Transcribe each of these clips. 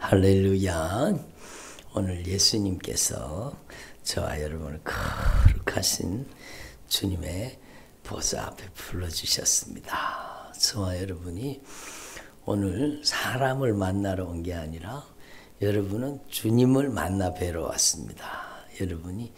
할렐루야. 오늘 예수님께서 저와 여러분을 거룩하신 주님의 보좌 앞에 불러주셨습니다. 저와 여러분이 오늘 사람을 만나러 온 게 아니라 여러분은 주님을 만나 뵈러 왔습니다. 여러분이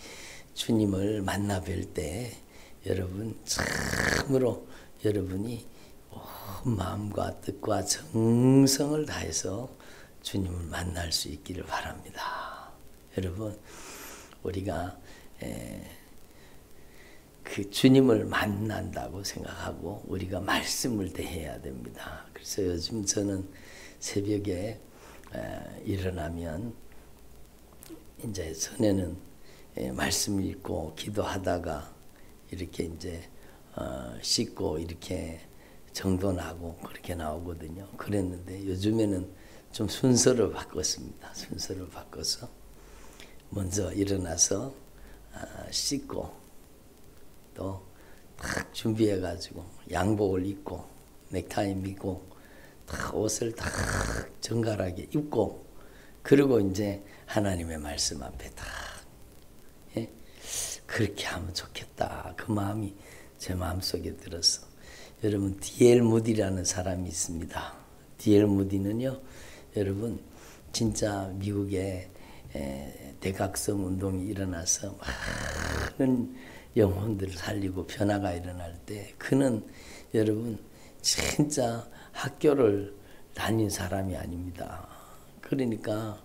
주님을 만나 뵐 때 여러분 참으로 여러분이 온 마음과 뜻과 정성을 다해서 주님을 만날 수 있기를 바랍니다. 여러분 우리가 그 주님을 만난다고 생각하고 우리가 말씀을 대해야 됩니다. 그래서 요즘 저는 새벽에 일어나면 이제 전에는 말씀 읽고 기도하다가 이렇게 이제 씻고 이렇게 정돈하고 그렇게 나오거든요. 그랬는데 요즘에는 좀 순서를 바꿨습니다. 순서를 바꿔서 먼저 일어나서 씻고 또 딱 준비해가지고 양복을 입고 넥타이 미고 딱 옷을 딱 정갈하게 입고 그리고 이제 하나님의 말씀 앞에 딱 그렇게 하면 좋겠다. 그 마음이 제 마음속에 들어서 여러분 D.L. 무디라는 사람이 있습니다. D.L. 무디는요. 여러분 진짜 미국에 대각성 운동이 일어나서 많은 영혼들을 살리고 변화가 일어날 때 그는 여러분 진짜 학교를 다닌 사람이 아닙니다. 그러니까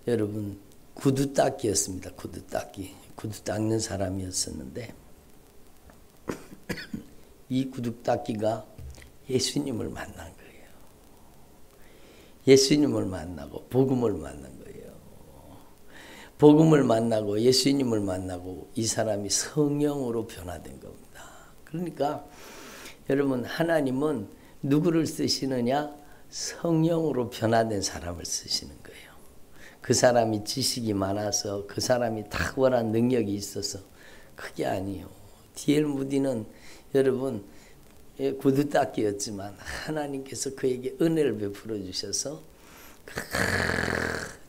여러분 구두 닦기였습니다. 구두 닦기. 구두 닦는 사람이었었는데 이 구두 닦기가 예수님을 만난 거예요. 예수님을 만나고 복음을 만난 거예요. 복음을 만나고 예수님을 만나고 이 사람이 성령으로 변화된 겁니다. 그러니까 여러분 하나님은 누구를 쓰시느냐? 성령으로 변화된 사람을 쓰시는 거예요. 그 사람이 지식이 많아서 그 사람이 탁월한 능력이 있어서 그게 아니에요. D.L. 무디는 여러분 구두 닦기였지만 하나님께서 그에게 은혜를 베풀어 주셔서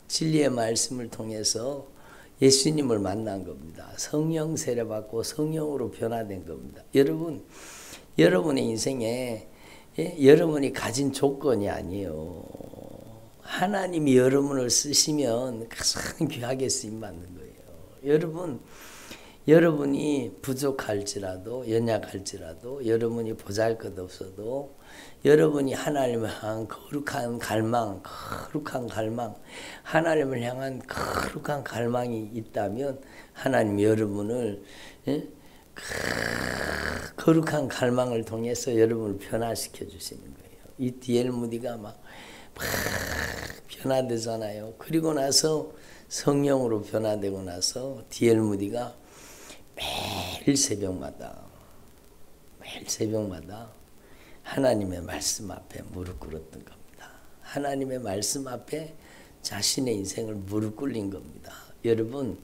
진리의 말씀을 통해서 예수님을 만난 겁니다. 성령 세례받고 성령으로 변화된 겁니다. 여러분, 여러분의 인생에 여러분이 가진 조건이 아니에요. 하나님이 여러분을 쓰시면 가장 귀하게 쓰임받는 거예요. 여러분이 부족할지라도 연약할지라도 여러분이 보잘것없어도 여러분이 하나님을 향한 거룩한 갈망 하나님을 향한 거룩한 갈망이 있다면 하나님이 여러분을 거룩한 갈망을 통해서 여러분을 변화시켜 주시는 거예요. 이 D.L. 무디가 막 변화되잖아요. 그리고 나서 성령으로 변화되고 나서 D.L. 무디가 매일 새벽마다 하나님의 말씀 앞에 무릎 꿇었던 겁니다. 하나님의 말씀 앞에 자신의 인생을 무릎 꿇린 겁니다. 여러분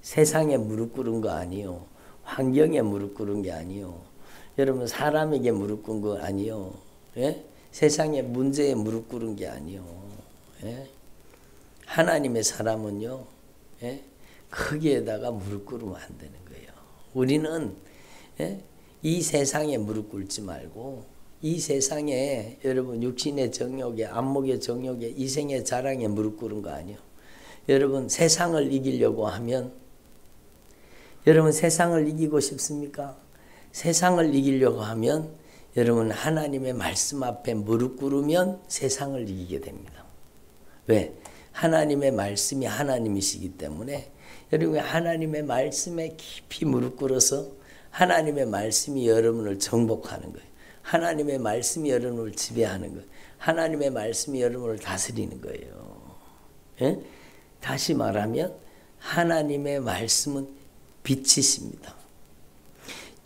세상에 무릎 꿇은 거 아니요. 환경에 무릎 꿇은 게 아니요. 여러분 사람에게 무릎 꿇은 거 아니요. 세상의 문제에 무릎 꿇은 게 아니요. 하나님의 사람은요. 거기에다가 무릎 꿇으면 안 되는 거예요. 우리는 이 세상에 무릎 꿇지 말고 이 세상에 여러분 육신의 정욕에 안목의 정욕에 이생의 자랑에 무릎 꿇은 거 아니에요. 여러분 세상을 이기려고 하면 여러분 세상을 이기고 싶습니까? 세상을 이기려고 하면 여러분 하나님의 말씀 앞에 무릎 꿇으면 세상을 이기게 됩니다. 왜? 하나님의 말씀이 하나님이시기 때문에 여러분 하나님의 말씀에 깊이 무릎 ቁ러서 하나님의 말씀이 여러분을 정복하는 거예요. 하나님의 말씀이 여러분을 지배하는 거예요. 하나님의 말씀이 여러분을 다스리는 거예요. 다시 말하면 하나님의 말씀은 빛이십니다.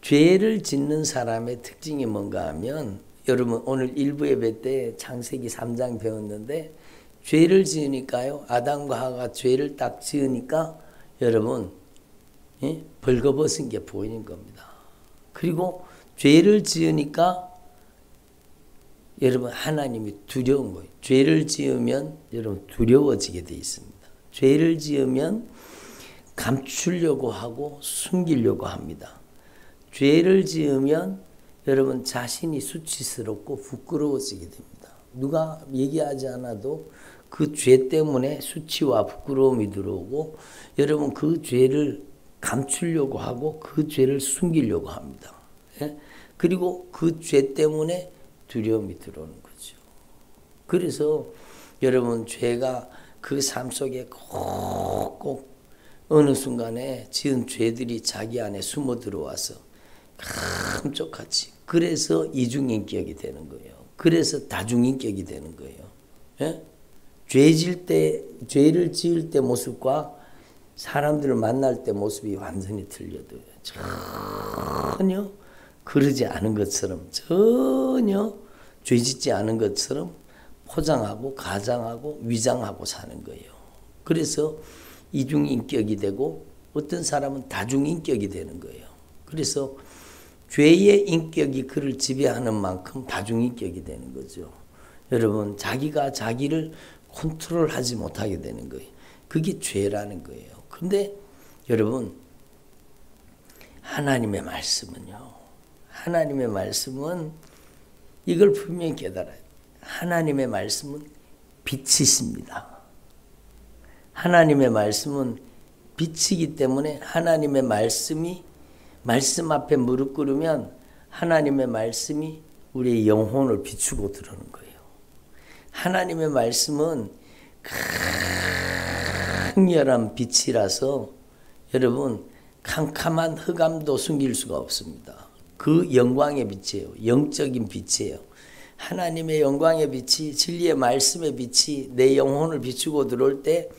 죄를 짓는 사람의 특징이 뭔가 하면 여러분 오늘 일부 예배 때 창세기 3장 배웠는데 죄를 지으니까요. 아담과 하와가 죄를 딱 지으니까 여러분 벌거벗은 게 보이는 겁니다. 그리고 죄를 지으니까 여러분 하나님이 두려운 거예요. 죄를 지으면 여러분 두려워지게 돼 있습니다. 죄를 지으면 감추려고 하고 숨기려고 합니다. 죄를 지으면 여러분 자신이 수치스럽고 부끄러워지게 됩니다. 누가 얘기하지 않아도 그 죄 때문에 수치와 부끄러움이 들어오고 여러분 그 죄를 감추려고 하고 그 죄를 숨기려고 합니다. 예? 그리고 그 죄 때문에 두려움이 들어오는 거죠. 그래서 여러분 죄가 그 삶 속에 꼭 어느 순간에 지은 죄들이 자기 안에 숨어 들어와서 깜짝같이 그래서 이중인격이 되는 거예요. 그래서 다중인격이 되는 거예요. 예? 죄를 지을 때 모습과 사람들을 만날 때 모습이 완전히 틀려도요. 전혀 그러지 않은 것처럼 전혀 죄 짓지 않은 것처럼 포장하고 가장하고 위장하고 사는 거예요. 그래서 이중인격이 되고 어떤 사람은 다중인격이 되는 거예요. 그래서 죄의 인격이 그를 지배하는 만큼 다중인격이 되는 거죠. 여러분 자기가 자기를 컨트롤하지 못하게 되는 거예요. 그게 죄라는 거예요. 근데 여러분 하나님의 말씀은요. 하나님의 말씀은 이걸 분명히 깨달아요. 하나님의 말씀은 빛이십니다. 하나님의 말씀은 빛이기 때문에 하나님의 말씀 앞에 무릎 꿇으면 하나님의 말씀이 우리의 영혼을 비추고 들어오는 거예요. 하나님의 말씀은 강렬한 빛이라서 여러분 캄캄한 흑암도 숨길 수가 없습니다. 그 영광의 빛이에요. 영적인 빛이에요. 하나님의 영광의 빛이 진리의 말씀의 빛이 내 영혼을 비추고 들어올 때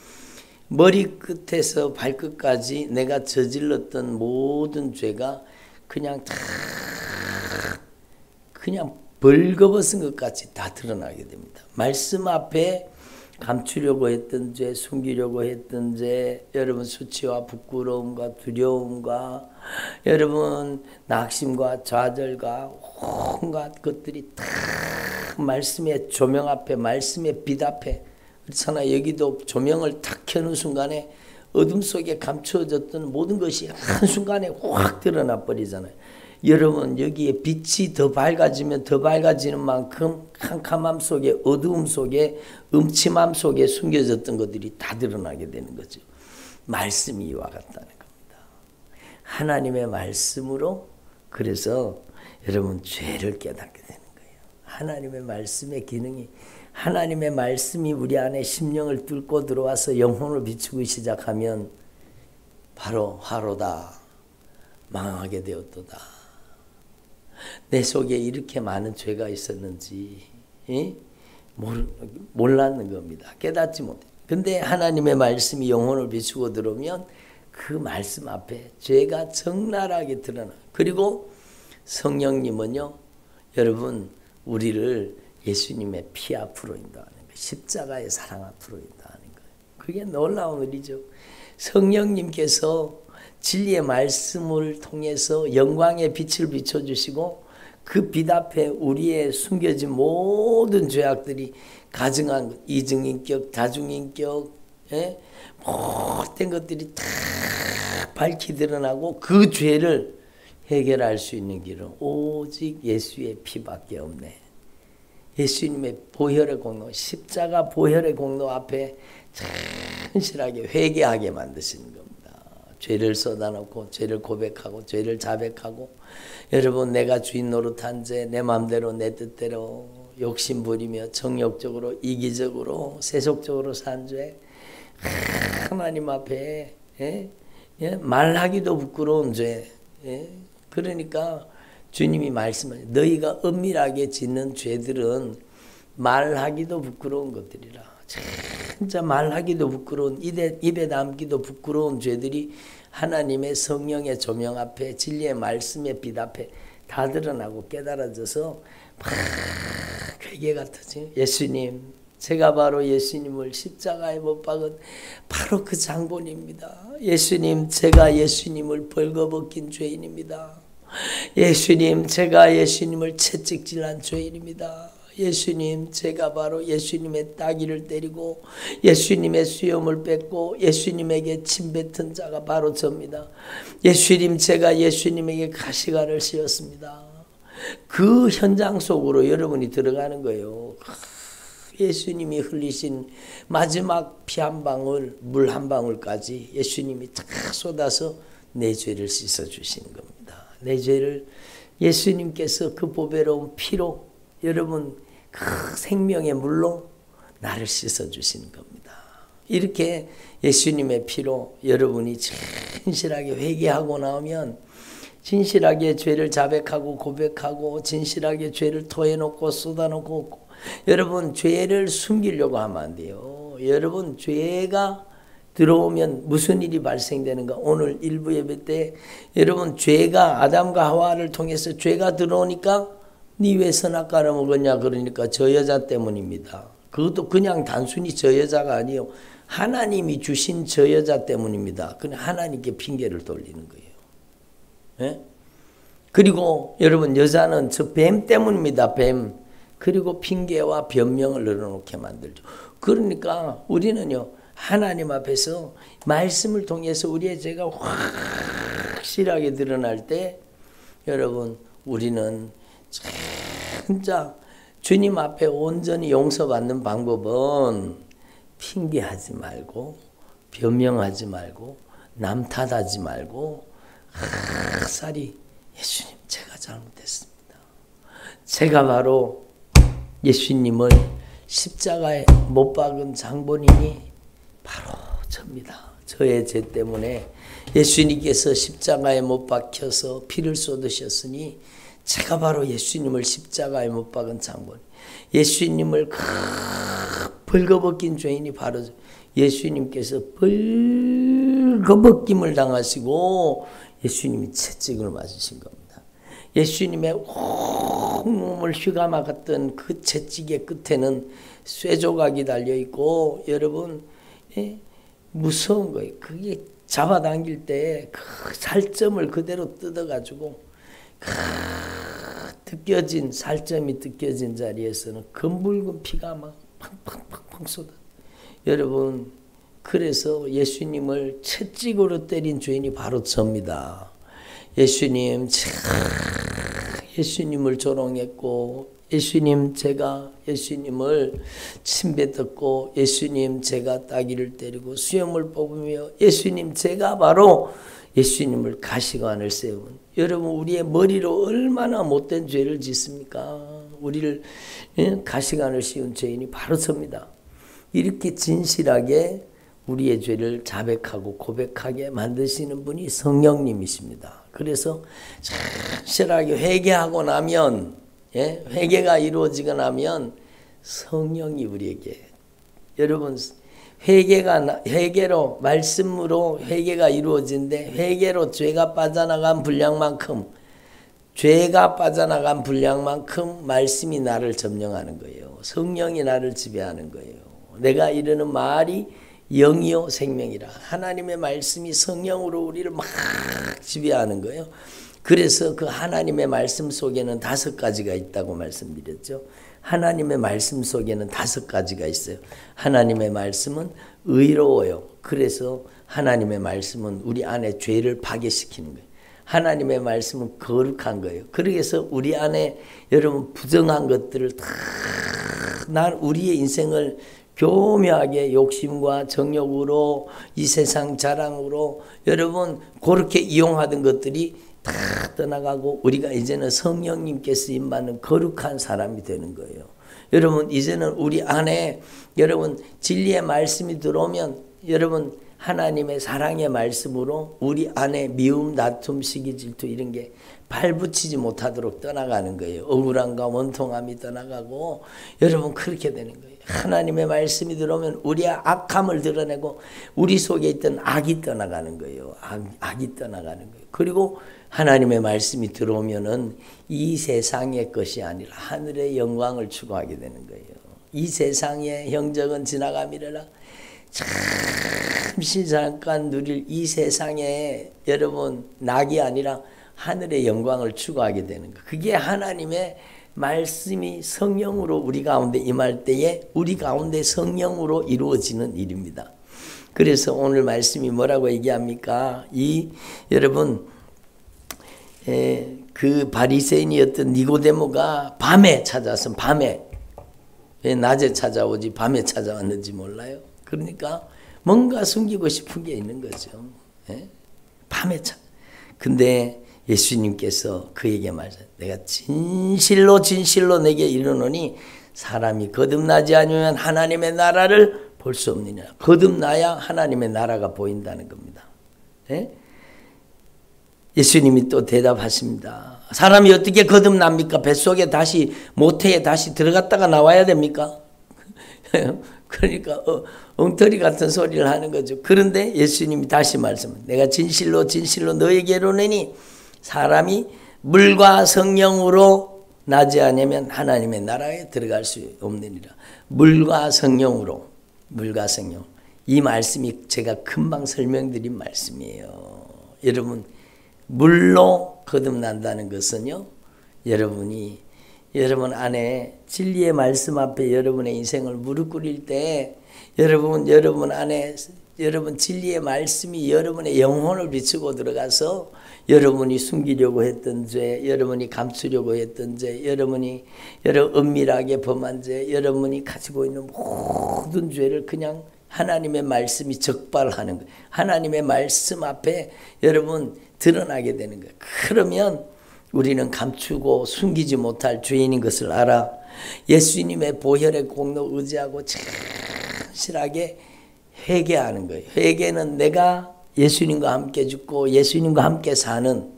머리끝에서 발끝까지 내가 저질렀던 모든 죄가 그냥 다 그냥 벌거벗은 것 같이 다 드러나게 됩니다. 말씀 앞에 감추려고 했던 죄, 숨기려고 했던 죄, 여러분 수치와 부끄러움과 두려움과 여러분 낙심과 좌절과 온갖 것들이 다 말씀의 조명 앞에, 말씀의 빛 앞에 그렇잖아. 여기도 조명을 탁 켜는 순간에 어둠 속에 감추어졌던 모든 것이 한순간에 확 드러나 버리잖아요. 여러분 여기에 빛이 더 밝아지면 더 밝아지는 만큼 캄캄함 속에 어두움 속에 음침함 속에 숨겨졌던 것들이 다 드러나게 되는 거죠. 말씀이 이와 같다는 겁니다. 하나님의 말씀으로 그래서 여러분 죄를 깨닫게 되는 거예요. 하나님의 말씀의 기능이 하나님의 말씀이 우리 안에 심령을 뚫고 들어와서 영혼을 비추기 시작하면 바로 화로다 망하게 되었도다. 내 속에 이렇게 많은 죄가 있었는지 몰랐는 겁니다. 깨닫지 못해. 근데 하나님의 말씀이 영혼을 비추고 들어오면 그 말씀 앞에 죄가 적나라하게 드러나. 그리고 성령님은요, 여러분 우리를 예수님의 피 앞으로 인도하는 거예요. 십자가의 사랑 앞으로 인도하는 거예요. 그게 놀라운 일이죠. 성령님께서 진리의 말씀을 통해서 영광의 빛을 비춰주시고 그 빛 앞에 우리의 숨겨진 모든 죄악들이 가증한 이중인격, 다중인격, 모든 것들이 다 밝히 드러나고 그 죄를 해결할 수 있는 길은 오직 예수의 피밖에 없네. 예수님의 보혈의 공로, 십자가 보혈의 공로 앞에 진실하게 회개하게 만드시는 겁니다. 죄를 쏟아놓고 죄를 고백하고 죄를 자백하고 여러분 내가 주인 노릇한 죄 내 마음대로 내 뜻대로 욕심 부리며 정욕적으로 이기적으로 세속적으로 산 죄 하나님 앞에 말하기도 부끄러운 죄 그러니까 주님이 말씀하세요. 너희가 은밀하게 짓는 죄들은 말하기도 부끄러운 것들이라. 진짜 말하기도 부끄러운 입에 담기도 부끄러운 죄들이 하나님의 성령의 조명 앞에 진리의 말씀의 빛 앞에 다 드러나고 깨달아져서 막 회개가 터지. 예수님 제가 바로 예수님을 십자가에 못 박은 바로 그 장본입니다. 예수님 제가 예수님을 벌거벗긴 죄인입니다. 예수님 제가 예수님을 채찍질한 죄인입니다. 예수님, 제가 바로 예수님의 따귀를 때리고 예수님의 수염을 뺏고 예수님에게 침 뱉은 자가 바로 접니다. 예수님, 제가 예수님에게 가시관을 씌웠습니다. 그 현장 속으로 여러분이 들어가는 거예요. 예수님이 흘리신 마지막 피 한 방울, 물 한 방울까지 예수님이 다 쏟아서 내 죄를 씻어주시는 겁니다. 내 죄를 예수님께서 그 보배로운 피로 여러분 그 생명의 물로 나를 씻어주시는 겁니다. 이렇게 예수님의 피로 여러분이 진실하게 회개하고 나오면 진실하게 죄를 자백하고 고백하고 진실하게 죄를 토해놓고 쏟아놓고 여러분 죄를 숨기려고 하면 안 돼요. 여러분 죄가 들어오면 무슨 일이 발생되는가? 오늘 일부 예배 때 여러분 죄가 아담과 하와를 통해서 죄가 들어오니까 니 왜 선악과를 먹었냐 그러니까 저 여자 때문입니다. 그것도 그냥 단순히 저 여자가 아니에요. 하나님이 주신 저 여자 때문입니다. 그냥 하나님께 핑계를 돌리는 거예요. 예? 그리고 여러분 여자는 저 뱀 때문입니다. 뱀. 그리고 핑계와 변명을 늘어놓게 만들죠. 그러니까 우리는요 하나님 앞에서 말씀을 통해서 우리의 죄가 확실하게 드러날 때 여러분 우리는 진짜 주님 앞에 온전히 용서받는 방법은 핑계하지 말고 변명하지 말고 남 탓하지 말고 학살이 예수님 제가 잘못했습니다. 제가 바로 예수님을 십자가에 못 박은 장본인이 바로 접니다. 저의 죄 때문에 예수님께서 십자가에 못 박혀서 피를 쏟으셨으니 제가 바로 예수님을 십자가에 못 박은 장본인, 예수님을 벌거벗긴 죄인이 바로 예수님께서 벌거벗김을 당하시고 예수님이 채찍을 맞으신 겁니다. 예수님의 온몸을 휘감아갔던 그 채찍의 끝에는 쇠조각이 달려있고 여러분 무서운 거예요. 그게 잡아당길 때 그 살점을 그대로 뜯어가지고 뜯겨진 살점이 뜯겨진 자리에서는 검붉은 피가 막 팡팡팡팡 쏟아. 여러분 그래서 예수님을 채찍으로 때린 죄인이 바로 접니다. 예수님 예수님을 조롱했고 예수님 제가 예수님을 침뱉었고 예수님 제가 따귀를 때리고 수염을 뽑으며 예수님 제가 바로 예수님을 가시관을 세운 여러분 우리의 머리로 얼마나 못된 죄를 짓습니까? 우리를 가시관을 씌운 죄인이 바로 접니다. 이렇게 진실하게 우리의 죄를 자백하고 고백하게 만드시는 분이 성령님이십니다. 그래서 진실하게 회개하고 나면 회개가 이루어지고 나면 성령이 우리에게 여러분 회개로 말씀으로 회개가 이루어진데 회개로 죄가 빠져나간 분량만큼 말씀이 나를 점령하는 거예요. 성령이 나를 지배하는 거예요. 내가 이르는 말이 영이요 생명이라. 하나님의 말씀이 성령으로 우리를 막 지배하는 거예요. 그래서 그 하나님의 말씀 속에는 5가지가 있다고 말씀드렸죠. 하나님의 말씀 속에는 5가지가 있어요. 하나님의 말씀은 의로워요. 그래서 하나님의 말씀은 우리 안에 죄를 파괴시키는 거예요. 하나님의 말씀은 거룩한 거예요. 그래서 우리 안에 여러분 부정한 것들을 다 우리의 인생을 교묘하게 욕심과 정욕으로 이 세상 자랑으로 여러분 그렇게 이용하던 것들이 다 떠나가고 우리가 이제는 성령님께 임받는 거룩한 사람이 되는 거예요. 여러분 이제는 우리 안에 여러분 진리의 말씀이 들어오면 여러분 하나님의 사랑의 말씀으로 우리 안에 미움, 다툼, 시기, 질투 이런 게 발붙이지 못하도록 떠나가는 거예요. 억울함과 원통함이 떠나가고 여러분 그렇게 되는 거예요. 하나님의 말씀이 들어오면 우리의 악함을 드러내고 우리 속에 있던 악이 떠나가는 거예요. 악이 떠나가는 거예요. 그리고 하나님의 말씀이 들어오면은 이 세상의 것이 아니라 하늘의 영광을 추구하게 되는 거예요. 이 세상의 형적은 지나감이라 잠시 잠깐 누릴 이 세상에 여러분 낙이 아니라 하늘의 영광을 추구하게 되는 거. 그게 하나님의 말씀이 성령으로 우리 가운데 임할 때에 우리 가운데 성령으로 이루어지는 일입니다. 그래서 오늘 말씀이 뭐라고 얘기합니까? 여러분 그 바리새인이었던 니고데모가 밤에 찾아서 왜 낮에 찾아오지 밤에 찾아왔는지 몰라요. 그러니까 뭔가 숨기고 싶은 게 있는 거죠. 밤에 근데 예수님께서 그에게 말하셨어요. 내가 진실로 진실로 내게 이르노니 사람이 거듭나지 않으면 하나님의 나라를 볼 수 없느니라. 거듭나야 하나님의 나라가 보인다는 겁니다. 예수님이 또 대답하십니다. 사람이 어떻게 거듭납니까? 뱃속에 다시 모태에 다시 들어갔다가 나와야 됩니까? 그러니까 엉터리 같은 소리를 하는 거죠. 그런데 예수님이 다시 말씀합니다. 내가 진실로 진실로 너에게 이르노니 사람이 물과 성령으로 나지 않으면 하나님의 나라에 들어갈 수 없느니라. 물과 성령으로. 이 말씀이 제가 금방 설명드린 말씀이에요. 여러분 물로 거듭난다는 것은요, 여러분 안에 진리의 말씀 앞에 여러분의 인생을 무릎 꿇일 때 여러분 안에 진리의 말씀이 여러분의 영혼을 비추고 들어가서 여러분이 숨기려고 했던 죄, 여러분이 감추려고 했던 죄, 여러분 은밀하게 범한 죄, 여러분이 가지고 있는 모든 죄를 그냥 하나님의 말씀이 적발하는 거예요. 하나님의 말씀 앞에 여러분 드러나게 되는 거예요. 그러면 우리는 감추고 숨기지 못할 죄인인 것을 알아 예수님의 보혈의 공로 의지하고 진실하게 회개하는 거예요. 회개는 내가 예수님과 함께 죽고 예수님과 함께 사는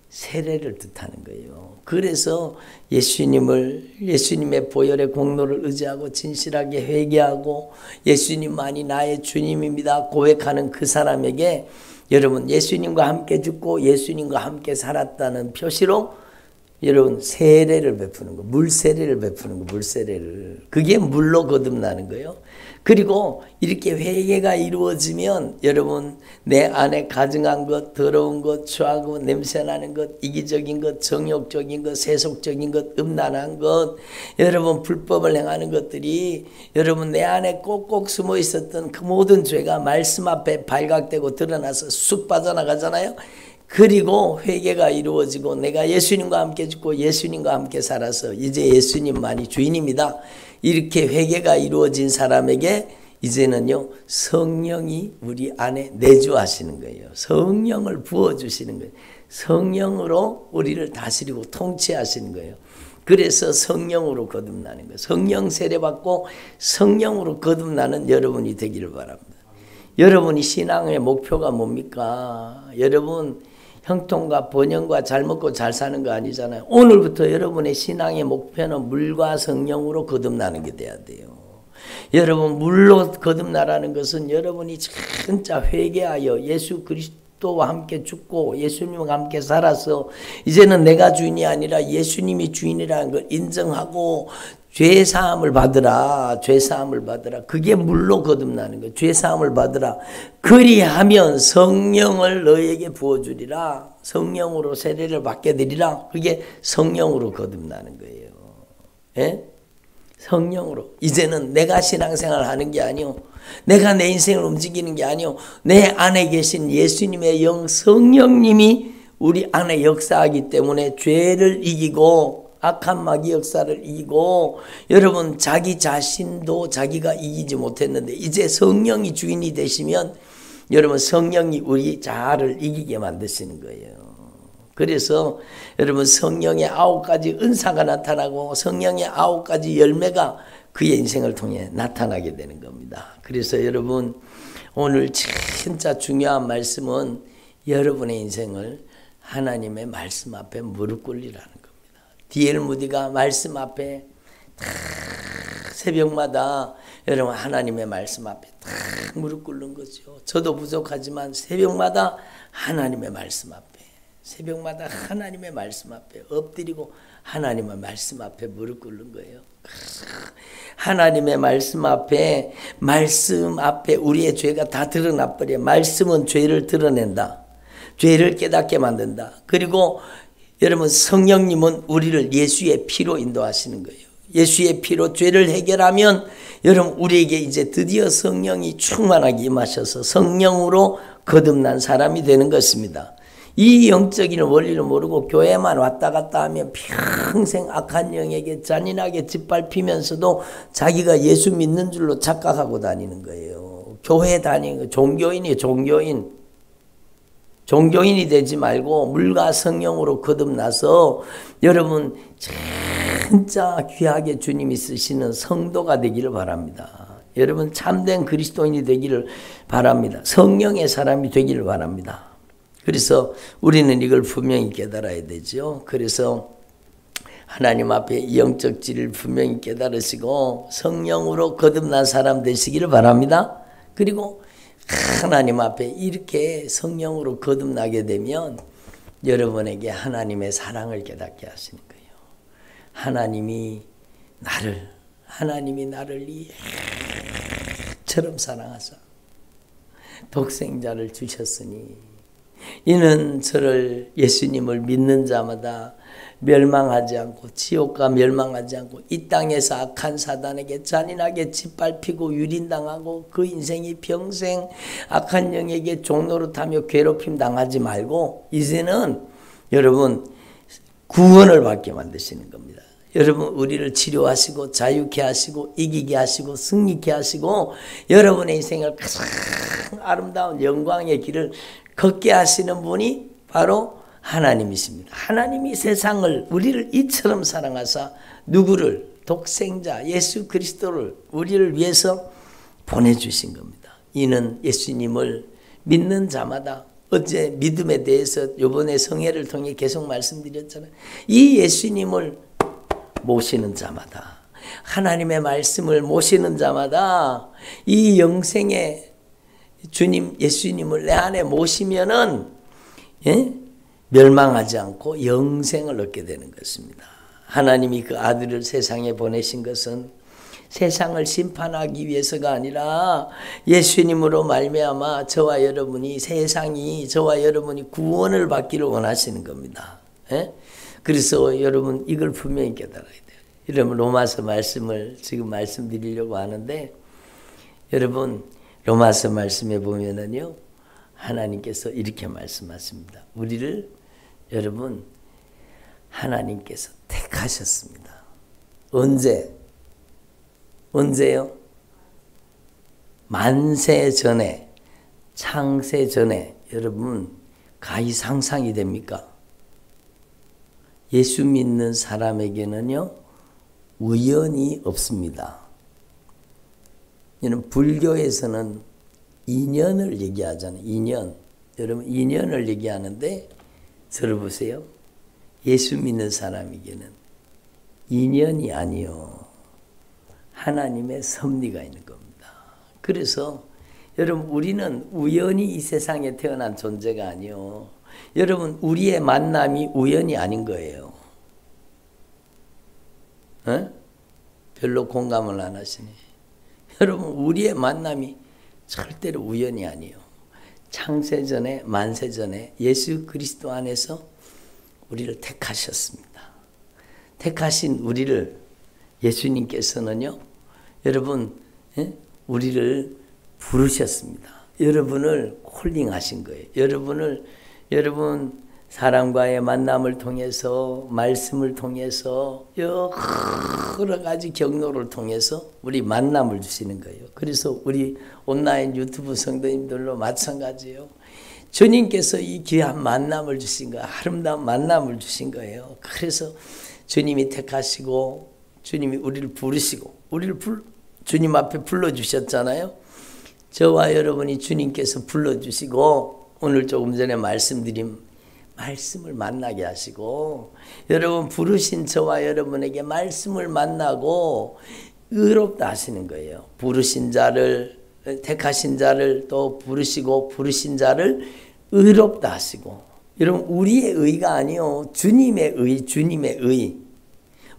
세례를 뜻하는 거예요. 그래서 예수님의 보혈의 공로를 의지하고 진실하게 회개하고 예수님만이 나의 주님입니다 고백하는 그 사람에게 여러분 예수님과 함께 죽고 예수님과 함께 살았다는 표시로 여러분 세례를 베푸는 거, 물세례를 베푸는 거, 물세례를. 그게 물로 거듭나는 거예요. 그리고 이렇게 회개가 이루어지면 여러분 내 안에 가증한 것, 더러운 것, 추하고 냄새나는 것, 이기적인 것, 정욕적인 것, 세속적인 것, 음란한 것, 여러분 불법을 행하는 것들이 여러분 내 안에 꼭꼭 숨어 있었던 그 모든 죄가 말씀 앞에 발각되고 드러나서 쑥 빠져나가잖아요. 그리고 회개가 이루어지고 내가 예수님과 함께 죽고 예수님과 함께 살아서 이제 예수님만이 주인입니다. 이렇게 회개가 이루어진 사람에게 이제는요 성령이 우리 안에 내주하시는 거예요. 성령을 부어주시는 거예요. 성령으로 우리를 다스리고 통치하시는 거예요. 그래서 성령으로 거듭나는 거예요. 성령 세례받고 성령으로 거듭나는 여러분이 되기를 바랍니다. 여러분이 신앙의 목표가 뭡니까? 여러분 형통과 번영과 잘 먹고 잘 사는 거 아니잖아요. 오늘부터 여러분의 신앙의 목표는 물과 성령으로 거듭나는 게 돼야 돼요. 여러분 물로 거듭나라는 것은 여러분이 진짜 회개하여 예수 그리스도와 함께 죽고 예수님과 함께 살아서 이제는 내가 주인이 아니라 예수님이 주인이라는 걸 인정하고 죄사함을 받으라. 죄사함을 받으라. 그게 물로 거듭나는 거예요. 죄사함을 받으라. 그리하면 성령을 너에게 부어주리라. 성령으로 세례를 받게 되리라. 그게 성령으로 거듭나는 거예요. 예? 성령으로. 이제는 내가 신앙생활을 하는 게 아니요. 내가 내 인생을 움직이는 게 아니요. 내 안에 계신 예수님의 영 성령님이 우리 안에 역사하기 때문에 죄를 이기고 악한 마귀 역사를 이기고 여러분 자기 자신도 자기가 이기지 못했는데 이제 성령이 주인이 되시면 여러분 성령이 우리 자아를 이기게 만드시는 거예요. 그래서 여러분 성령의 9가지 은사가 나타나고 성령의 9가지 열매가 그의 인생을 통해 나타나게 되는 겁니다. 그래서 여러분 오늘 진짜 중요한 말씀은 여러분의 인생을 하나님의 말씀 앞에 무릎 꿇리라는 겁니다. D.L. 무디가 말씀 앞에 새벽마다 여러분 하나님의 말씀 앞에 무릎 꿇는 거죠. 저도 부족하지만 새벽마다 하나님의 말씀 앞에 새벽마다 하나님의 말씀 앞에 엎드리고 하나님의 말씀 앞에 무릎 꿇는 거예요. 하나님의 말씀 앞에 우리의 죄가 다 드러나버려. 말씀은 죄를 드러낸다. 죄를 깨닫게 만든다. 그리고 여러분 성령님은 우리를 예수의 피로 인도하시는 거예요. 예수의 피로 죄를 해결하면 여러분 우리에게 이제 드디어 성령이 충만하게 임하셔서 성령으로 거듭난 사람이 되는 것입니다. 이 영적인 원리를 모르고 교회만 왔다 갔다 하면 평생 악한 영에게 잔인하게 짓밟히면서도 자기가 예수 믿는 줄로 착각하고 다니는 거예요. 교회 다니는 거 종교인이에요. 종교인이 되지 말고 물과 성령으로 거듭나서 여러분 진짜 귀하게 주님이 쓰시는 성도가 되기를 바랍니다. 여러분 참된 그리스도인이 되기를 바랍니다. 성령의 사람이 되기를 바랍니다. 그래서 우리는 이걸 분명히 깨달아야 되죠. 그래서 하나님 앞에 이 영적 진리를 분명히 깨달으시고 성령으로 거듭난 사람 되시기를 바랍니다. 그리고 하나님 앞에 이렇게 성령으로 거듭나게 되면 여러분에게 하나님의 사랑을 깨닫게 하시는 거예요. 하나님이 나를 이처럼 사랑하사 독생자를 주셨으니 이는 저를 예수님을 믿는 자마다 멸망하지 않고 지옥과 멸망하지 않고 이 땅에서 악한 사단에게 잔인하게 짓밟히고 유린당하고 그 인생이 평생 악한 영에게 종노릇하며 괴롭힘 당하지 말고 이제는 여러분 구원을 받게 만드시는 겁니다. 여러분 우리를 치료하시고 자유케 하시고 이기게 하시고 승리케 하시고 여러분의 인생을 가장 아름다운 영광의 길을 걷게 하시는 분이 바로 하나님이십니다. 하나님이 세상을 우리를 이처럼 사랑하사 누구를? 독생자 예수 그리스도를 우리를 위해서 보내주신 겁니다. 이는 예수님을 믿는 자마다 어제 믿음에 대해서 이번에 성회를 통해 계속 말씀드렸잖아요. 이 예수님을 모시는 자마다 하나님의 말씀을 모시는 자마다 이 영생의 주님 예수님을 내 안에 모시면은 멸망하지 않고 영생을 얻게 되는 것입니다. 하나님이 그 아들을 세상에 보내신 것은 세상을 심판하기 위해서가 아니라 예수님으로 말미암아 저와 여러분이 구원을 받기를 원하시는 겁니다. 그래서 여러분 이걸 분명히 깨달아야 돼요. 여러분 로마서 말씀을 지금 말씀드리려고 하는데 여러분 로마서 말씀에 보면은요 하나님께서 이렇게 말씀하십니다. 우리를 여러분 하나님께서 택하셨습니다. 언제요? 만세 전에 창세 전에 여러분 가히 상상이 됩니까? 예수 믿는 사람에게는요 우연이 없습니다. 이는 불교에서는 인연을 얘기하잖아요. 인연. 여러분 인연을 얘기하는데 들어보세요. 예수 믿는 사람에게는 인연이 아니요 하나님의 섭리가 있는 겁니다. 그래서 여러분 우리는 우연히 이 세상에 태어난 존재가 아니요 여러분 우리의 만남이 우연이 아닌 거예요. 별로 공감을 안 하시네. 여러분 우리의 만남이 절대로 우연이 아니에요. 창세전에 만세전에 예수 그리스도 안에서 우리를 택하셨습니다. 택하신 우리를 예수님께서는요 여러분 우리를 부르셨습니다. 여러분을 콜링하신 거예요. 여러분 사람과의 만남을 통해서 말씀을 통해서 여러 가지 경로를 통해서 우리 만남을 주시는 거예요. 그래서 우리 온라인 유튜브 성도님들로 마찬가지예요. 주님께서 이 귀한 만남을 주신 거예요. 아름다운 만남을 주신 거예요. 그래서 주님이 택하시고 주님이 우리를 부르시고 주님 앞에 불러주셨잖아요. 저와 여러분이 주님께서 불러주시고 오늘 조금 전에 말씀드린 말씀을 만나게 하시고 여러분 부르신 저와 여러분에게 말씀을 만나고 의롭다 하시는 거예요. 부르신 자를 택하신 자를 또 부르신 자를 의롭다 하시고 여러분 우리의 의가 아니요 주님의 의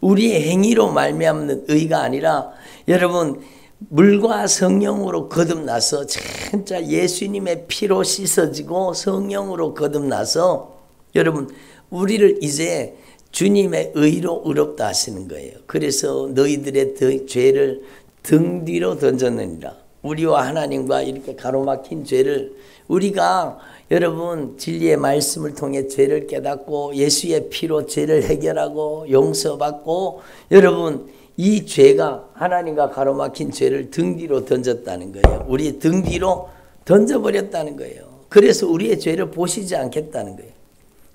우리의 행위로 말미암는 의가 아니라 여러분 물과 성령으로 거듭나서 진짜 예수님의 피로 씻어지고 성령으로 거듭나서 여러분 우리를 이제 주님의 의로 의롭다 하시는 거예요. 그래서 너희들의 죄를 등 뒤로 던졌느니라. 우리와 하나님과 이렇게 가로막힌 죄를 우리가 여러분 진리의 말씀을 통해 죄를 깨닫고 예수의 피로 죄를 해결하고 용서받고 여러분 이 죄가 하나님과 가로막힌 죄를 등 뒤로 던졌다는 거예요. 우리 등 뒤로 던져버렸다는 거예요. 그래서 우리의 죄를 보시지 않겠다는 거예요.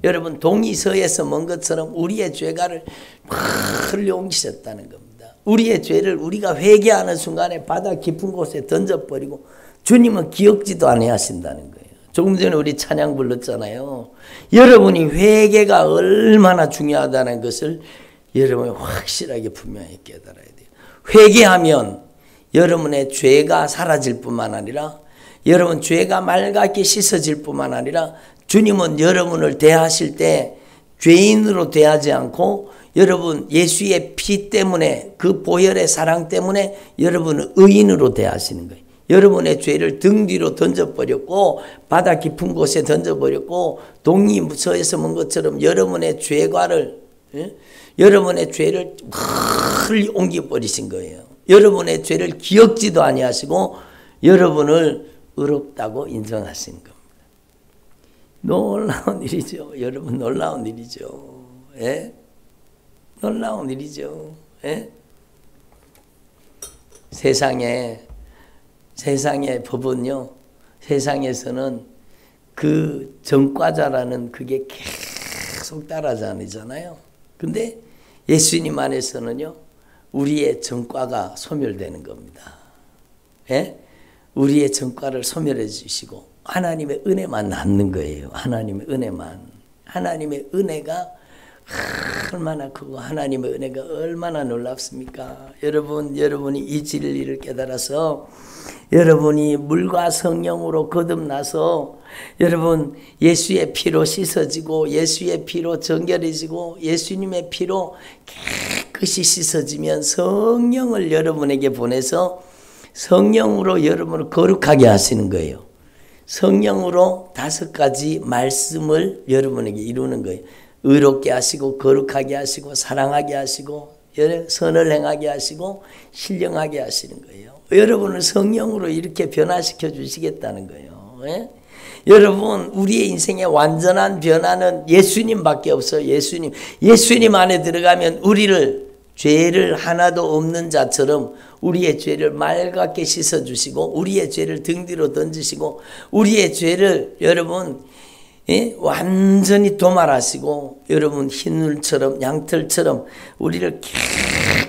여러분 동이서에서 먼 것처럼 우리의 죄가를 흘려옮기셨다는 겁니다. 우리의 죄를 우리가 회개하는 순간에 바다 깊은 곳에 던져버리고 주님은 기억지도 않으신다는 거예요. 조금 전에 우리 찬양 불렀잖아요. 여러분이 회개가 얼마나 중요하다는 것을 여러분이 확실하게 분명히 깨달아야 돼요. 회개하면 여러분의 죄가 사라질 뿐만 아니라 여러분 죄가 맑게 씻어질 뿐만 아니라 주님은 여러분을 대하실 때 죄인으로 대하지 않고 여러분 예수의 피 때문에 그 보혈의 사랑 때문에 여러분을 의인으로 대하시는 거예요. 여러분의 죄를 등 뒤로 던져버렸고 바다 깊은 곳에 던져버렸고 동이서에서 먼 것처럼 여러분의 죄과를 여러분의 죄를 흘리 옮겨버리신 거예요. 여러분의 죄를 기억지도 아니하시고 여러분을 의롭다고 인정하신 겁니다. 놀라운 일이죠. 여러분 놀라운 일이죠. 예? 놀라운 일이죠. 예? 세상의 법은요. 세상에서는 그 전과자라는 그게 계속 따라다니잖아요. 근데 예수님 안에서는요. 우리의 전과가 소멸되는 겁니다. 예? 우리의 전과를 소멸해 주시고 하나님의 은혜만 남는 거예요. 하나님의 은혜만. 하나님의 은혜가 얼마나 크고 하나님의 은혜가 얼마나 놀랍습니까? 여러분이 이 진리를 깨달아서 여러분이 물과 성령으로 거듭나서 여러분 예수의 피로 씻어지고 예수의 피로 정결해지고 예수님의 피로 깨끗이 씻어지면 성령을 여러분에게 보내서 성령으로 여러분을 거룩하게 하시는 거예요. 성령으로 5가지 말씀을 여러분에게 이루는 거예요. 의롭게 하시고 거룩하게 하시고 사랑하게 하시고 선을 행하게 하시고 신령하게 하시는 거예요. 여러분을 성령으로 이렇게 변화시켜 주시겠다는 거예요. 예? 여러분 우리의 인생의 완전한 변화는 예수님밖에 없어요. 예수님 안에 들어가면 우리를 죄를 하나도 없는 자처럼 우리의 죄를 맑게 씻어주시고 우리의 죄를 등 뒤로 던지시고 우리의 죄를 여러분 완전히 도말하시고 여러분 흰울처럼 양털처럼 우리를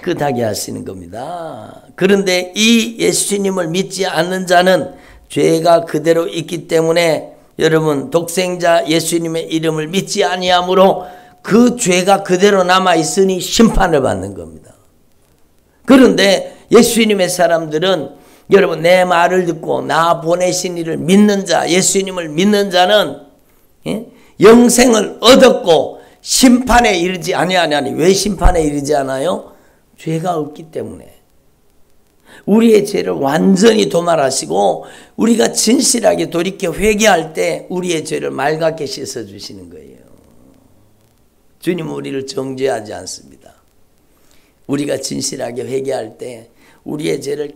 깨끗하게 하시는 겁니다. 그런데 이 예수님을 믿지 않는 자는 죄가 그대로 있기 때문에 여러분 독생자 예수님의 이름을 믿지 아니하므로 그 죄가 그대로 남아있으니 심판을 받는 겁니다. 그런데 예수님의 사람들은 여러분 내 말을 듣고 나 보내신 이를 믿는 자 예수님을 믿는 자는 영생을 얻었고 심판에 이르지 아니하니 왜 심판에 이르지 않아요? 죄가 없기 때문에 우리의 죄를 완전히 도말하시고 우리가 진실하게 돌이켜 회개할 때 우리의 죄를 맑게 씻어주시는 거예요. 주님은 우리를 정죄하지 않습니다. 우리가 진실하게 회개할 때 우리의 죄를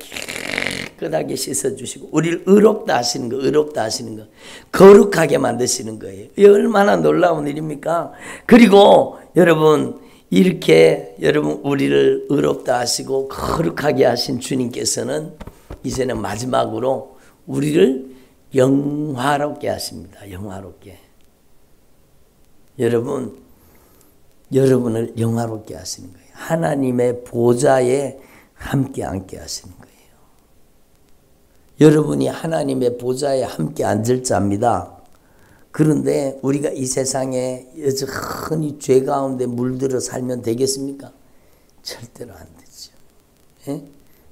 깨끗하게 씻어주시고 우리를 의롭다 하시는 거 거룩하게 만드시는 거예요. 이게 얼마나 놀라운 일입니까? 그리고 여러분 이렇게 여러분 우리를 의롭다 하시고 거룩하게 하신 주님께서는 이제는 마지막으로 우리를 영화롭게 하십니다. 영화롭게. 여러분을 영화롭게 하시는 거예요. 하나님의 보좌에 함께 앉게 하시는 거예요. 여러분이 하나님의 보좌에 함께 앉을 자입니다. 그런데 우리가 이 세상에 여전히 죄 가운데 물들어 살면 되겠습니까? 절대로 안 되죠. 예?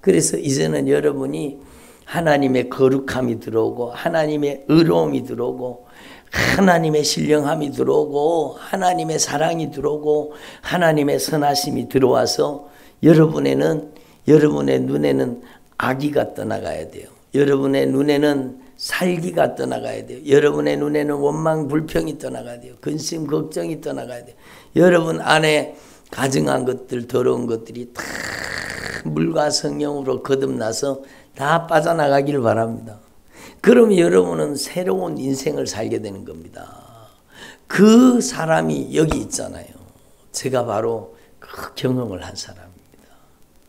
그래서 이제는 여러분이 하나님의 거룩함이 들어오고 하나님의 의로움이 들어오고 하나님의 신령함이 들어오고 하나님의 사랑이 들어오고 하나님의 선하심이 들어와서 여러분의 눈에는 악의가 떠나가야 돼요. 여러분의 눈에는 살기가 떠나가야 돼요. 여러분의 눈에는 원망, 불평이 떠나가야 돼요. 근심, 걱정이 떠나가야 돼요. 여러분 안에 가증한 것들, 더러운 것들이 다 물과 성령으로 거듭나서 다 빠져나가기를 바랍니다. 그럼 여러분은 새로운 인생을 살게 되는 겁니다. 그 사람이 여기 있잖아요. 제가 바로 그 경험을 한 사람입니다.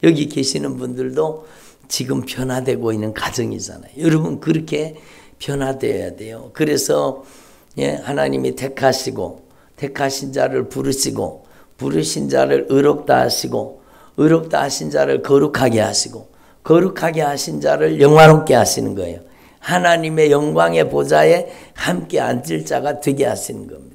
여기 계시는 분들도 지금 변화되고 있는 가정이잖아요. 여러분 그렇게 변화되어야 돼요. 그래서 하나님이 택하신 자를 부르시고 부르신 자를 의롭다 하시고 의롭다 하신 자를 거룩하게 하시고 거룩하게 하신 자를 영화롭게 하시는 거예요. 하나님의 영광의 보좌에 함께 앉을 자가 되게 하시는 겁니다.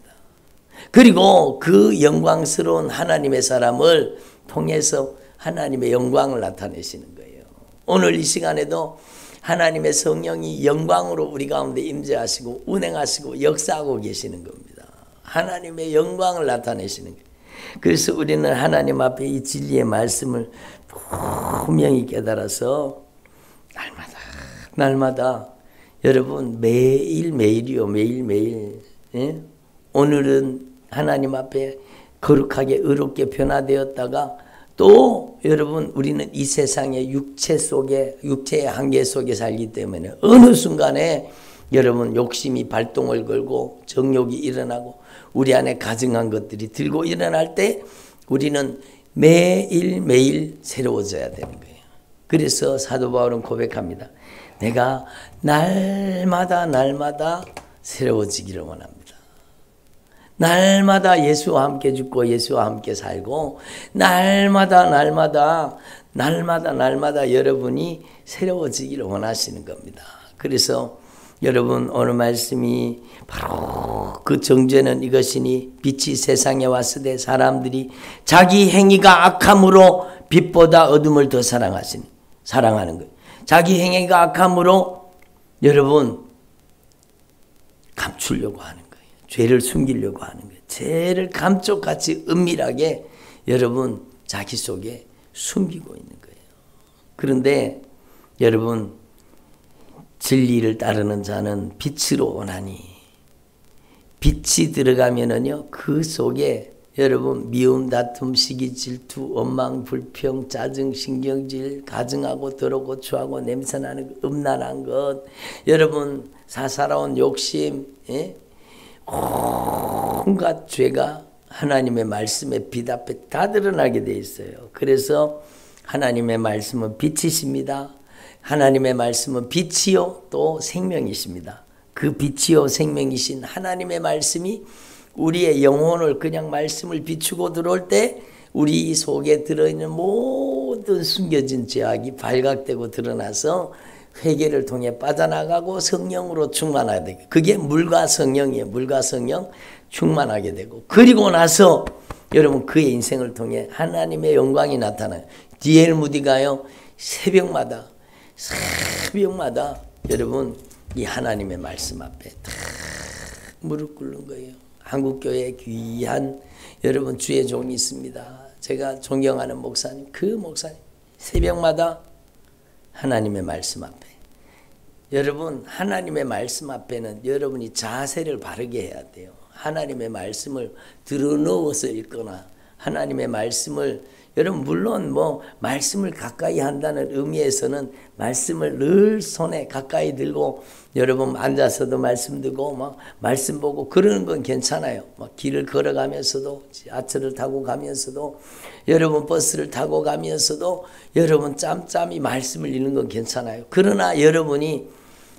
그리고 그 영광스러운 하나님의 사람을 통해서 하나님의 영광을 나타내시는 거예요. 오늘 이 시간에도 하나님의 성령이 영광으로 우리 가운데 임재하시고 운행하시고 역사하고 계시는 겁니다. 하나님의 영광을 나타내시는 거예요. 그래서 우리는 하나님 앞에 이 진리의 말씀을 분명히 깨달아서 날마다 여러분 매일매일이요. 매일매일 오늘은 하나님 앞에 거룩하게 의롭게 변화되었다가 또 여러분 우리는 이 세상의 육체의 한계 속에 살기 때문에 어느 순간에 여러분 욕심이 발동을 걸고 정욕이 일어나고 우리 안에 가증한 것들이 들고 일어날 때 우리는 매일매일 새로워져야 되는 거예요. 그래서 사도 바울은 고백합니다. 내가 날마다 새로워지기를 원합니다. 날마다 예수와 함께 죽고 예수와 함께 살고 날마다 여러분이 새로워지기를 원하시는 겁니다. 그래서 여러분 오늘 말씀이 바로 그 정죄는 이것이니 빛이 세상에 왔으되 사람들이 자기 행위가 악함으로 빛보다 어둠을 더 사랑하는 거예요. 자기 행위가 악함으로 여러분 감추려고 하는 거예요. 죄를 숨기려고 하는 거예요. 죄를 감쪽같이 은밀하게 여러분 자기 속에 숨기고 있는 거예요. 그런데 여러분 진리를 따르는 자는 빛으로 오나니 빛이 들어가면은요 그 속에 여러분 미움, 다툼, 시기, 질투, 원망, 불평, 짜증, 신경질, 가증하고 더럽고 추하고 냄새나는 것, 음란한 것, 여러분 사사로운 욕심, 온갖 죄가 하나님의 말씀의 빛 앞에 다 드러나게 돼 있어요. 그래서 하나님의 말씀은 빛이십니다. 하나님의 말씀은 빛이요 또 생명이십니다. 그 빛이요 생명이신 하나님의 말씀이 우리의 영혼을 그냥 말씀을 비추고 들어올 때 우리 속에 들어있는 모든 숨겨진 죄악이 발각되고 드러나서 회개를 통해 빠져나가고 성령으로 충만하게 되고 그게 물과 성령이에요. 물과 성령 충만하게 되고 그리고 나서 여러분 그의 인생을 통해 하나님의 영광이 나타나요. D.L. 무디가요 새벽마다 여러분 이 하나님의 말씀 앞에 다 무릎 꿇는 거예요. 한국교회에 귀한 여러분 주의 종이 있습니다. 제가 존경하는 목사님, 그 목사님 새벽마다 하나님의 말씀 앞에 여러분 하나님의 말씀 앞에는 여러분이 자세를 바르게 해야 돼요. 하나님의 말씀을 들어놓아서 읽거나 하나님의 말씀을 여러분 물론 말씀을 가까이 한다는 의미에서는 말씀을 늘 손에 가까이 들고 여러분 앉아서도 말씀 듣고 말씀 보고 그러는 건 괜찮아요. 길을 걸어가면서도 지하철을 타고 가면서도 여러분 버스를 타고 가면서도 여러분 짬짬이 말씀을 읽는 건 괜찮아요. 그러나 여러분이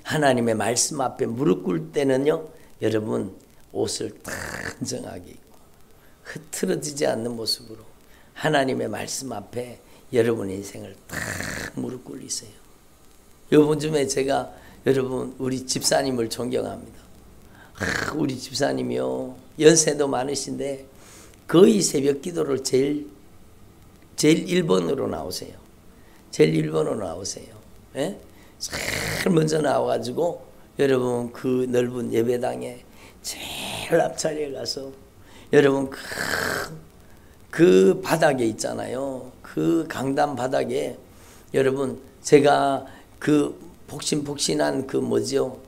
하나님의 말씀 앞에 무릎 꿇을 때는요 여러분 옷을 단정하게 입고 흐트러지지 않는 모습으로 하나님의 말씀 앞에 여러분의 인생을 딱 무릎 꿇리세요. 요번쯤에 제가 여러분 우리 집사님을 존경합니다. 우리 집사님이요 연세도 많으신데 거의 새벽 기도를 제일 1번으로 나오세요. 제일 1번으로 나오세요. 예? 제일 먼저 나와가지고 여러분 그 넓은 예배당에 제일 앞자리에 가서 여러분 그 바닥에 있잖아요. 그 강단 바닥에 여러분 제가 그 폭신폭신한 그 뭐죠?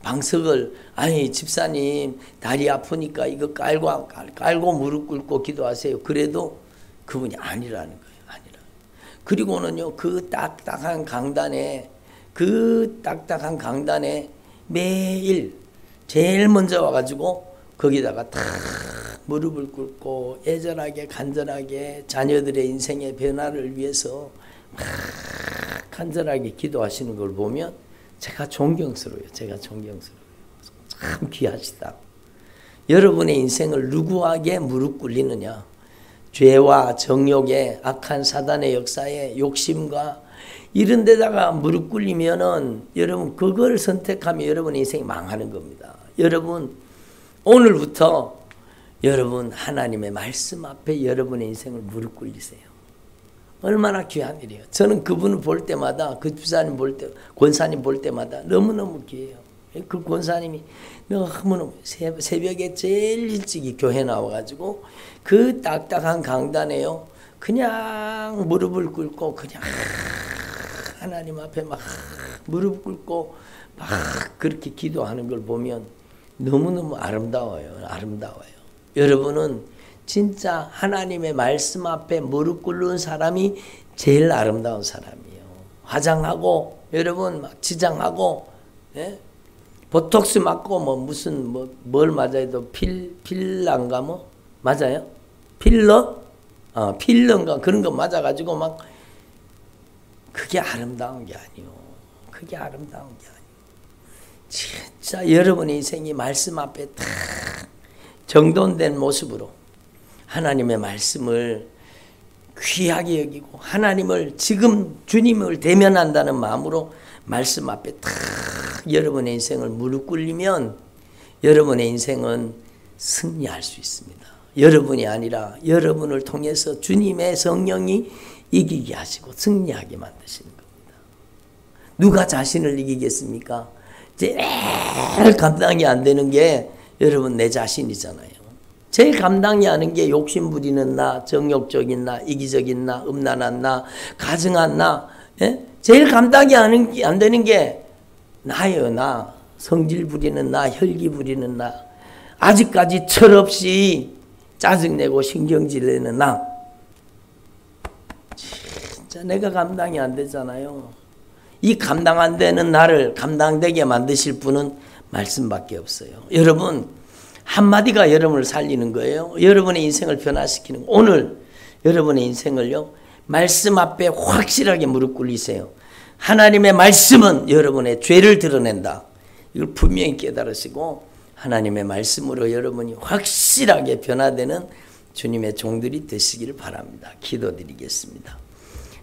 방석을 아니 집사님 다리 아프니까 이거 깔고 무릎 꿇고 기도하세요. 그래도 그분이 아니라는 거예요. 아니라. 그리고는요 그 딱딱한 강단에 매일 제일 먼저 와가지고 거기다가 탁 무릎을 꿇고 애절하게 간절하게 자녀들의 인생의 변화를 위해서 막 간절하게 기도하시는 걸 보면 제가 존경스러워요. 참 귀하시다. 여러분의 인생을 누구에게 무릎 꿇리느냐? 죄와 정욕의 악한 사단의 역사에 욕심과 이런 데다가 무릎 꿇리면은 여러분 그걸 선택하면 여러분의 인생이 망하는 겁니다. 여러분 오늘부터 여러분 하나님의 말씀 앞에 여러분의 인생을 무릎 꿇리세요. 얼마나 귀한 일이에요. 저는 그분을 볼 때마다 그 집사님 볼 때, 권사님 볼 때마다 너무너무 귀해요. 그 권사님이 너무너무 새벽에 제일 일찍이 교회 나와가지고 그 딱딱한 강단에요. 그냥 무릎을 꿇고 그냥 하나님 앞에 막 무릎 꿇고 막 그렇게 기도하는 걸 보면 너무너무 아름다워요. 여러분은 진짜 하나님의 말씀 앞에 무릎 꿇는 사람이 제일 아름다운 사람이에요. 화장하고 여러분 막 지장하고 보톡스 맞고 뭘 맞아야 돼? 필란가 뭐 맞아요? 필러인가 그런 거 맞아가지고 막 그게 아름다운 게 아니요. 진짜 여러분의 인생이 말씀 앞에 딱 정돈된 모습으로 하나님의 말씀을 귀하게 여기고 하나님을 지금 주님을 대면한다는 마음으로 말씀 앞에 딱 여러분의 인생을 무릎 꿇리면 여러분의 인생은 승리할 수 있습니다. 여러분이 아니라 여러분을 통해서 주님의 성령이 이기게 하시고 승리하게 만드시는 겁니다. 누가 자신을 이기겠습니까? 제일 감당이 안 되는 게 여러분 내 자신이잖아요. 제일 감당이 안 게 욕심 부리는 나, 정욕적인 나, 이기적인 나, 음란한 나, 가증한 나. 제일 감당이 안 되는 게 나예요. 나. 성질 부리는 나, 혈기 부리는 나. 아직까지 철없이 짜증내고 신경질 내는 나. 진짜 내가 감당이 안 되잖아요. 이 감당 안 되는 나를 감당되게 만드실 분은 말씀밖에 없어요. 여러분 한마디가 여러분을 살리는 거예요. 여러분의 인생을 변화시키는 거예요. 오늘 여러분의 인생을요 말씀 앞에 확실하게 무릎 꿇리세요. 하나님의 말씀은 여러분의 죄를 드러낸다. 이걸 분명히 깨달으시고 하나님의 말씀으로 여러분이 확실하게 변화되는 주님의 종들이 되시기를 바랍니다. 기도드리겠습니다.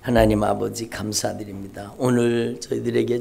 하나님 아버지 감사드립니다. 오늘 저희들에게